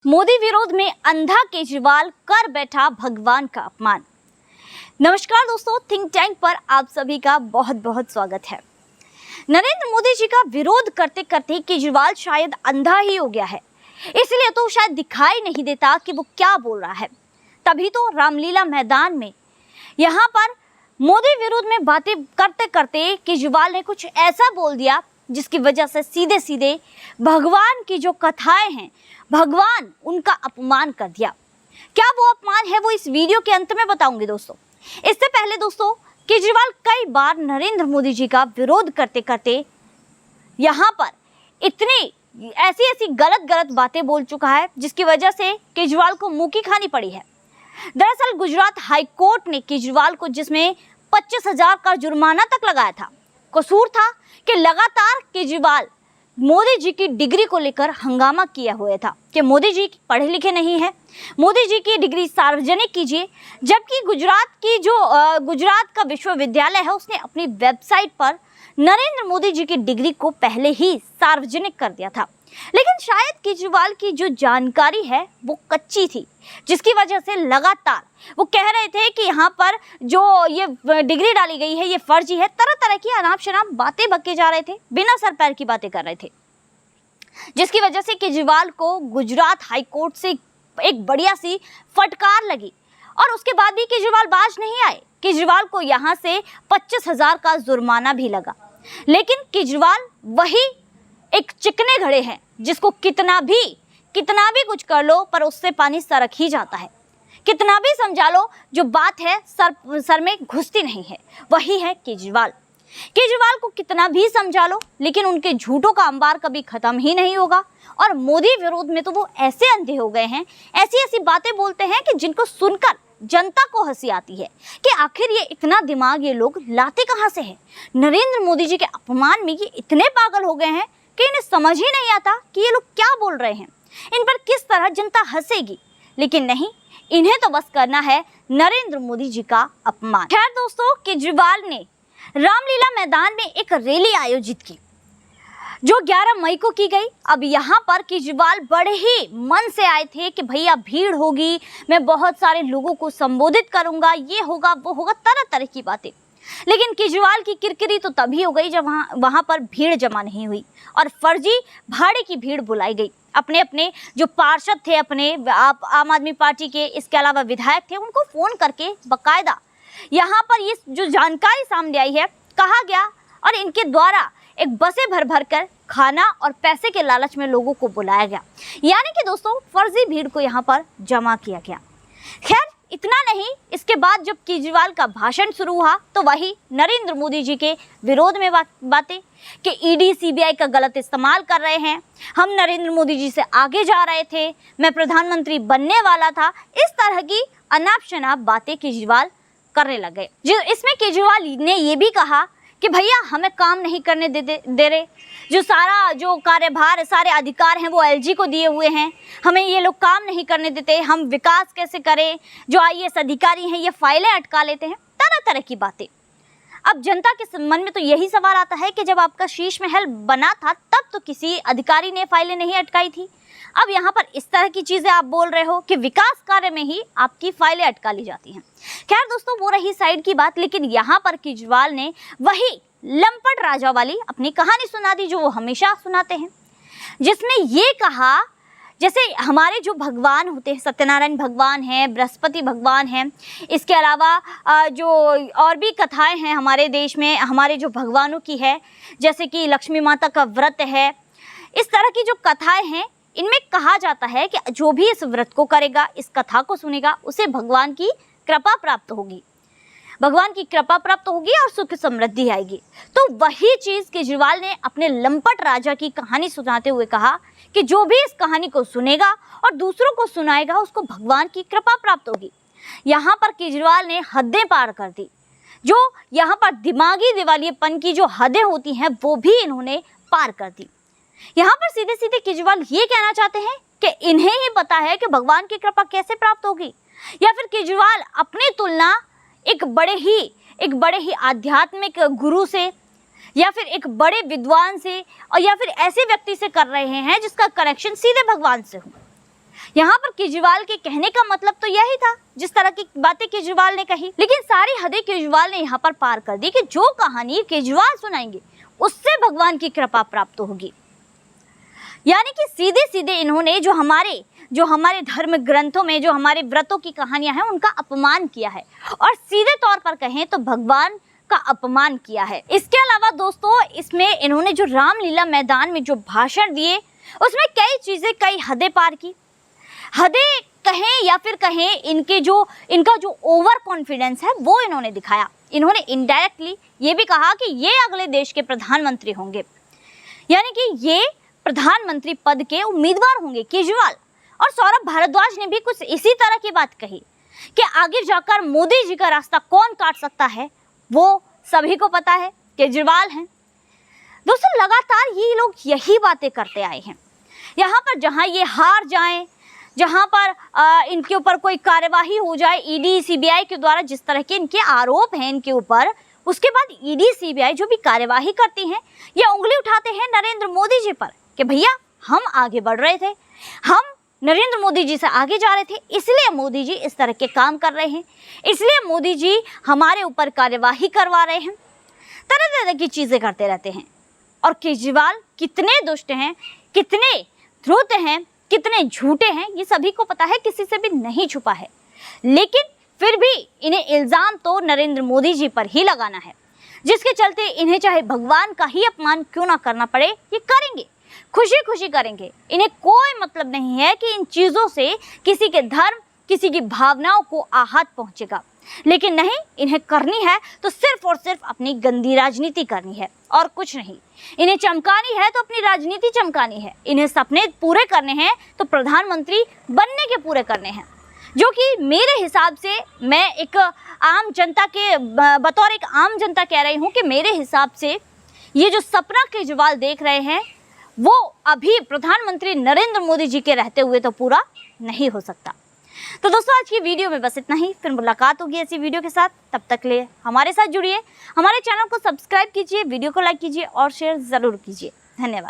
मोदी विरोध में अंधा केजरीवाल कर बैठा भगवान का अपमान। नमस्कार दोस्तों, थिंक टैंक पर आप सभी का बहुत बहुत स्वागत है। नरेंद्र मोदी जी का विरोध करते करते केजरीवाल शायद अंधा ही हो गया है, इसलिए तो शायद दिखाई नहीं देता कि वो क्या बोल रहा है। तभी तो रामलीला मैदान में यहाँ पर मोदी विरोध में बातें करते करते केजरीवाल ने कुछ ऐसा बोल दिया जिसकी वजह से सीधे सीधे भगवान की जो कथाएं हैं, भगवान उनका अपमान कर दिया। क्या वो अपमान है वो इस वीडियो के अंत में बताऊंगी दोस्तों। इससे पहले दोस्तों, केजरीवाल कई बार नरेंद्र मोदी जी का विरोध करते करते यहाँ पर इतनी ऐसी गलत बातें बोल चुका है जिसकी वजह से केजरीवाल को मुंह की खानी पड़ी है। दरअसल गुजरात हाई कोर्ट ने केजरीवाल को, जिसमें 25,000 का जुर्माना तक लगाया था, कसूर था कि लगातार केजरीवाल मोदी जी की डिग्री को लेकर हंगामा किया हुआ था कि मोदी जी पढ़े लिखे नहीं है, मोदी जी की डिग्री सार्वजनिक कीजिए। जबकि गुजरात का विश्वविद्यालय है, उसने अपनी वेबसाइट पर नरेंद्र मोदी जी की डिग्री को पहले ही सार्वजनिक कर दिया था। लेकिन शायद केजरीवाल की जो जानकारी है वो कच्ची थी, जिसकी वजह से लगातार वो कह रहे थे कि यहाँ पर जो ये डिग्री डाली गई है ये फर्जी है। तरह तरह की अनाप शनाप बातें बके जा रहे थे, बिना सर पैर की बातें कर रहे थे, जिसकी वजह से केजरीवाल को गुजरात हाई कोर्ट से एक बढ़िया सी फटकार लगी। और उसके बाद भी केजरीवाल बाज नहीं आए। केजरीवाल को यहाँ से 25,000 का जुर्माना भी लगा। लेकिन केजरीवाल वही एक चिकने घड़े हैं जिसको कितना भी कुछ कर लो पर उससे पानी सरक ही जाता है। कितना भी समझा लो, जो बात है सर में घुसती नहीं है। वही है केजरीवाल को कितना भी समझा लो, लेकिन उनके झूठों का अंबार कभी खत्म ही नहीं होगा। और मोदी विरोध में तो वो ऐसे अंधे हो गए हैं, ऐसी बातें बोलते हैं कि जिनको सुनकर जनता को हंसी आती है कि आखिर ये इतना दिमाग ये लोग लाते कहाँ से है। नरेंद्र मोदी जी के अपमान में ये इतने पागल हो गए हैं कि इन्हें समझ ही नहीं आता कि ये लोग क्या बोल रहे हैं, इन पर किस तरह जनता हंसेगी। लेकिन नहीं, इन्हें तो बस करना है नरेंद्र मोदी जी का अपमान। खैर दोस्तों, केजरीवाल ने रामलीला मैदान में एक रैली आयोजित की जो 11 मई को की गई। अब यहाँ पर केजरीवाल बड़े ही मन से आए थे कि भैया भीड़ होगी, मैं बहुत सारे लोगों को संबोधित करूंगा, ये होगा वो होगा, तरह तरह की बातें। लेकिन केजरीवाल की किरकिरी तो तभी हो गई जब वहाँ पर भीड़ जमा नहीं हुई और फर्जी भाड़े की भीड़ बुलाई गई। अपने जो पार्षद थे, अपने आम आदमी पार्टी के, इसके अलावा विधायक थे, उनको फ़ोन करके बकायदा यहाँ पर ये जो जानकारी सामने आई है, कहा गया और इनके द्वारा एक बसें भर कर खाना और पैसे के लालच में लोगों को बुलाया गया। यानी कि दोस्तों फर्जी भीड़ को यहाँ पर जमा किया गया। खैर इतना नहीं, इसके बाद जब केजरीवाल का भाषण शुरू हुआ तो वही नरेंद्र मोदी जी के विरोध में बातें कि ईडी सीबीआई का गलत इस्तेमाल कर रहे हैं, हम नरेंद्र मोदी जी से आगे जा रहे थे, मैं प्रधानमंत्री बनने वाला था, इस तरह की अनाप शनाप बातें केजरीवाल करने लगे। इसमें केजरीवाल ने ये भी कहा कि भैया हमें काम नहीं करने दे रहे, जो कार्यभार है, सारे अधिकार हैं वो एलजी को दिए हुए हैं, हमें ये लोग काम नहीं करने देते, हम विकास कैसे करें, जो आईएएस अधिकारी हैं ये फाइलें अटका लेते हैं, तरह तरह की बातें। अब जनता के मन में तो यही सवाल आता है कि जब आपका शीश महल बना था तब तो किसी अधिकारी ने फाइलें नहीं अटकाई थी, अब यहाँ पर इस तरह की चीज़ें आप बोल रहे हो कि विकास कार्य में ही आपकी फाइलें अटका ली जाती हैं। खैर दोस्तों, वो रही साइड की बात, लेकिन यहाँ पर केजरीवाल ने वही लंपट राजा वाली अपनी कहानी सुना दी जो वो हमेशा सुनाते हैं, जिसमें ये कहा जैसे हमारे जो भगवान होते हैं, सत्यनारायण भगवान हैं, बृहस्पति भगवान हैं, इसके अलावा जो और भी कथाएं हैं हमारे देश में, हमारे जो भगवानों की है, जैसे कि लक्ष्मी माता का व्रत है, इस तरह की जो कथाएं हैं, इनमें कहा जाता है कि जो भी इस व्रत को करेगा, इस कथा को सुनेगा, उसे भगवान की कृपा प्राप्त होगी, भगवान की कृपा प्राप्त होगी और सुख समृद्धि आएगी। तो वही चीज़ केजरीवाल ने अपने लंपट राजा की कहानी सुनाते हुए कहा कि जो भी इस कहानी को सुनेगा और दूसरों को सुनाएगा उसको भगवान की कृपा प्राप्त होगी। यहाँ पर केजरीवाल ने हदें पार कर दी, जो यहाँ पर दिमागी दिवालियेपन की जो हदें होती हैं वो भी इन्होंने पार कर दी। यहाँ पर सीधे सीधे केजरीवाल ये कहना चाहते हैं कि इन्हें ही पता है कि भगवान की कृपा कैसे प्राप्त होगी, या फिर केजरीवाल अपनी तुलना एक बड़े ही आध्यात्मिक गुरु से या फिर एक बड़े विद्वान से और या फिर ऐसे व्यक्ति से कर रहे हैं जिसका कनेक्शन सीधे भगवान से हो। यहाँ पर केजरीवाल के कहने का मतलब तो यही था, जिस तरह की बातें केजरीवाल ने कही, लेकिन सारी हदें केजरीवाल ने यहाँ पर पार कर दी कि जो कहानी केजरीवाल सुनाएंगे उससे भगवान की कृपा प्राप्त होगी। यानी कि सीधे सीधे इन्होंने जो हमारे धर्म ग्रंथों में जो हमारे व्रतों की कहानियां हैं उनका अपमान किया है, और सीधे तौर पर कहें तो भगवान का अपमान किया है। इसके अलावा दोस्तों, इसमें इन्होंने जो रामलीला मैदान में जो भाषण दिए उसमें कई चीजें, कई हदें पार की। हदें कहें या फिर कहें इनका जो ओवर कॉन्फिडेंस है वो इन्होंने दिखाया। इन्होंने इनडायरेक्टली ये भी कहा कि ये अगले देश के प्रधानमंत्री होंगे, यानी कि ये प्रधानमंत्री पद के उम्मीदवार होंगे केजरीवाल। और सौरभ भारद्वाज ने भी कुछ इसी तरह की बात कही कि आगे जाकर मोदी जी का रास्ता कौन काट सकता है वो सभी को पता है, केजरीवाल हैं। दोस्तों, लगातार ये लोग यही बातें करते आए हैं। यहाँ पर जहाँ ये हार जाएं, जहाँ पर इनके ऊपर कोई कार्यवाही हो जाए ईडी सीबीआई के द्वारा, जिस तरह के इनके आरोप हैं इनके ऊपर, उसके बाद ईडी सीबीआई जो भी कार्यवाही करती हैं ये उंगली उठाते हैं नरेंद्र मोदी जी पर कि भैया हम आगे बढ़ रहे थे, हम नरेंद्र मोदी जी से आगे जा रहे थे, इसलिए मोदी जी इस तरह के काम कर रहे हैं, इसलिए मोदी जी हमारे ऊपर कार्यवाही करवा रहे हैं। तरह तरह की चीज़ें करते रहते हैं। और केजरीवाल कितने दुष्ट हैं, कितने धूर्त हैं, कितने झूठे हैं, ये सभी को पता है, किसी से भी नहीं छुपा है। लेकिन फिर भी इन्हें इल्ज़ाम तो नरेंद्र मोदी जी पर ही लगाना है, जिसके चलते इन्हें चाहे भगवान का ही अपमान क्यों ना करना पड़े ये करेंगे, खुशी खुशी करेंगे। इन्हें कोई मतलब नहीं है कि इन चीज़ों से किसी के धर्म, किसी की भावनाओं को आहत पहुंचेगा। लेकिन नहीं, इन्हें करनी है तो सिर्फ और सिर्फ अपनी गंदी राजनीति करनी है और कुछ नहीं। इन्हें चमकानी है तो अपनी राजनीति चमकानी है। इन्हें सपने पूरे करने हैं तो प्रधानमंत्री बनने के पूरे करने हैं, जो कि मेरे हिसाब से, मैं एक आम जनता के बतौर एक आम जनता कह रही हूँ कि मेरे हिसाब से ये जो सपना केजरीवाल देख रहे हैं वो अभी प्रधानमंत्री नरेंद्र मोदी जी के रहते हुए तो पूरा नहीं हो सकता। तो दोस्तों, आज की वीडियो में बस इतना ही। फिर मुलाकात होगी ऐसी वीडियो के साथ। तब तक लिए हमारे साथ जुड़िए, हमारे चैनल को सब्सक्राइब कीजिए, वीडियो को लाइक कीजिए और शेयर ज़रूर कीजिए। धन्यवाद।